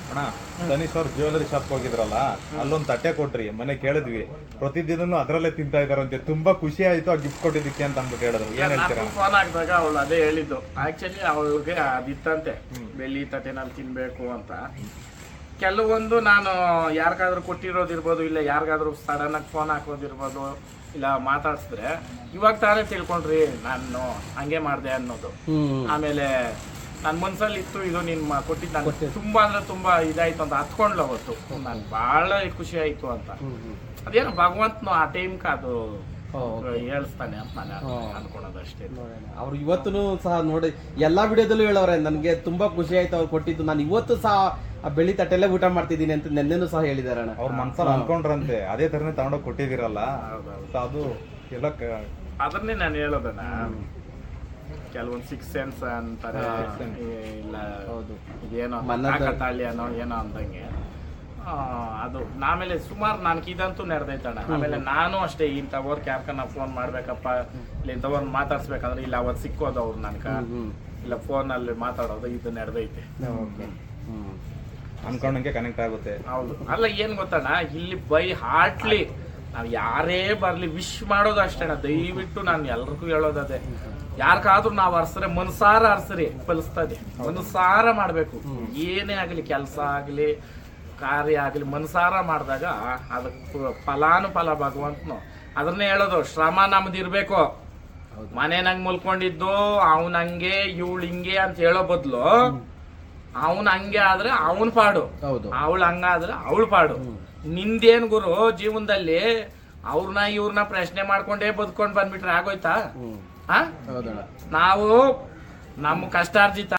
ಅಣ್ಣ ತನೀಶ್ ಅವ್ರ jewellery shop ಹೋಗಿದ್ರಲ್ಲ, ಅಲ್ಲೊಂದ್ ತಟ್ಟೆ ಕೊಟ್ರಿ, ಮನೆ ಕೇಳಿದ್ವಿ, ಪ್ರತಿದಿನನು ಅದ್ರಲ್ಲೇ ತಿಂತಾ ಇದಾರಂತೆ. ತುಂಬಾ ಖುಷಿ ಆಯ್ತು ಆ ಗಿಫ್ಟ್ ಕೊಟ್ಟಿದ್ದಕ್ಕೆ ಅಂತ ಅಂದ್ಬಿಟ್ಟು ಹೇಳಿದ್ರು. ಏನ್ ಹೇಳ್ತೀರಾ? ಫೋನ್ ಹಾಕಿದಾಗ ಅವಳು ಅದೇ ಹೇಳಿದ್ದು. ಆಕ್ಚುಲಿ ಅವಳಿಗೆ ಅದಿತ್ತಂತೆ, ಬೆಳ್ಳಿ ತಟ್ಟೆನಲ್ಲಿ ತಿನ್ಬೇಕು ಅಂತ. ಕೆಲವೊಂದು ನಾನು ಯಾರಿಗಾದ್ರೂ ಕೊಟ್ಟಿರೋದಿರ್ಬೋದು, ಇಲ್ಲ ಯಾರಿಗಾದ್ರೂ ಸಡನ್ ಆಗಿ ಫೋನ್ ಹಾಕೋದಿರ್ಬೋದು, ಇಲ್ಲ ಮಾತಾಡ್ಸಿದ್ರೆ ಇವಾಗ ತಾನೇ ತಿಳ್ಕೊಂಡ್ರಿ ನಾನು ಹಂಗೆ ಮಾಡಿದೆ ಅನ್ನೋದು. ಆಮೇಲೆ ನನ್ನ ಮನ್ಸಲ್ಲಿ ಇತ್ತು, ಇದು ನಿಮ್ಮ ಕೊಟ್ಟಿದ್ದು ನಾನು ತುಂಬಾ ಅಂದ್ರೆ ತುಂಬಾ ಇದಾಯ್ತು ಅಂತ ಹತ್ಕೊಂಡ್ಲು ಅವತ್ತು. ನನ್ ಬಹಳ ಖುಷಿ ಆಯ್ತು ಅಂತ. ಅದೇನೋ ಭಗವಂತನು ಆ ಟೈಮ್ಗೆ ಅದು ಹೇಳ್ತಾನೆ ಅಂತ ನಾನು ಅನ್ಕೊಳೋದು ಅಷ್ಟೇ. ಅವ್ರು ಇವತ್ತು ಸಹ ನೋಡಿ ಎಲ್ಲಾ ವಿಡಿಯೋದಲ್ಲೂ ಹೇಳವ್ರೆ, ನನ್ಗೆ ತುಂಬಾ ಖುಷಿ ಆಯ್ತು ಅವ್ರು ಕೊಟ್ಟಿದ್ದು, ನಾನು ಇವತ್ತು ಸಹ ಆ ಬೆಳ್ಳಿ ತಟ್ಟೆಲ್ಲೇ ಊಟ ಮಾಡ್ತಿದ್ದೀನಿ ಅಂತ ನೆನ್ನೆನೂ ಸಹ ಹೇಳಿದಾರೆ. ಅವ್ರ ಮನ್ಸಲ್ಲಿ ಅನ್ಕೊಂಡ್ರಂತೆ, ಅದೇ ತರನೇ ತಗೊಂಡೋಗಿ ಕೊಟ್ಟಿದಿರಲ್ಲ, ಅದು ಎಲ್ಲ ಅದನ್ನೇ ನಾನು ಹೇಳೋದನ್ನ. ಕೆಲವೊಂದು ಸಿಕ್ಸ್ ಸೆನ್ಸ್ ಅಂತಾರೆ, ಇಲ್ಲ ಇದೇನೋ ತಾಳಿ ಅನ್ನೋ ಏನೋ ಅಂದಂಗೆ ಅದು. ಆಮೇಲೆ ಸುಮಾರು ನನ್ಗೆ ಇದಂತೂ ನಡೆದೈತಣ್ಣ. ಆಮೇಲೆ ನಾನು ಅಷ್ಟೇ, ಇಂಥವ್ರಿಗೆ ಯಾರ್ಕನ್ನ ಫೋನ್ ಮಾಡ್ಬೇಕಪ್ಪ, ಇಲ್ಲ ಇಂಥವ್ರನ್ನ ಮಾತಾಡ್ಸ್ಬೇಕಂದ್ರೆ ಇಲ್ಲ ಅವತ್ತು ಸಿಕ್ಕೋದು ಅವ್ರು ನನ್ಕ, ಇಲ್ಲ ಫೋನಲ್ಲಿ ಮಾತಾಡೋದು, ಇದು ನಡೆದೈತೆ. ಅನ್ಕೊಂಡಂಗೆ ಕನೆಕ್ಟ್ ಆಗುತ್ತೆ. ಹೌದು. ಅಲ್ಲ ಏನ್ ಗೊತ್ತಣ್ಣ, ಇಲ್ಲಿ ಬೈ ಹಾರ್ಟ್ಲಿ ನಾವ್ ಯಾರೇ ಬರ್ಲಿ ವಿಶ್ ಮಾಡೋದು ಅಷ್ಟೇಣ. ದಯವಿಟ್ಟು ನಾನು ಎಲ್ರಿಗೂ ಹೇಳೋದದೇ, ಯಾರಿಗಾದ್ರೂ ನಾವ್ ಹರ್ಸ್ರೆ ಮನ್ಸಾರ ಹರ್ಸ್ರಿ, ಫಲಿಸ್ತದೆ. ಮನ್ಸಾರ ಮಾಡ್ಬೇಕು, ಏನೇ ಆಗ್ಲಿ, ಕೆಲಸ ಆಗ್ಲಿ ಕಾರ್ಯ ಆಗ್ಲಿ, ಮನ್ಸಾರ ಮಾಡಿದಾಗ ಅದಕ್ಕೆ ಫಲಾನುಫಲ ಭಗವಂತನು. ಅದನ್ನೇ ಹೇಳೋದು, ಶ್ರಮ ನಮ್ದಿರ್ಬೇಕು. ಮನೆನಂಗ್ ಮುಲ್ಕೊಂಡಿದ್ದು ಅವನ್ ಹಂಗೆ ಇವಳು ಹಿಂಗೆ ಅಂತ ಹೇಳೋ ಬದ್ಲು, ಅವನ್ ಹಂಗೆ ಆದ್ರೆ ಅವನ್ ಪಾಡು, ಅವಳು ಹಂಗಾದ್ರೆ ಅವಳು ಪಾಡು. ನಿಂದೇನ್ ಗುರು ಜೀವನದಲ್ಲಿ ಅವ್ರನ್ನ ಇವ್ರನ್ನ ಪ್ರಶ್ನೆ ಮಾಡ್ಕೊಂಡೇ ಬದುಕೊಂಡ್ ಬಂದ್ಬಿಟ್ರೆ ಆಗೋಯ್ತಾ? ನಾವು ನಮ್ಮ ಕಷ್ಟಾರ್ಜಿತ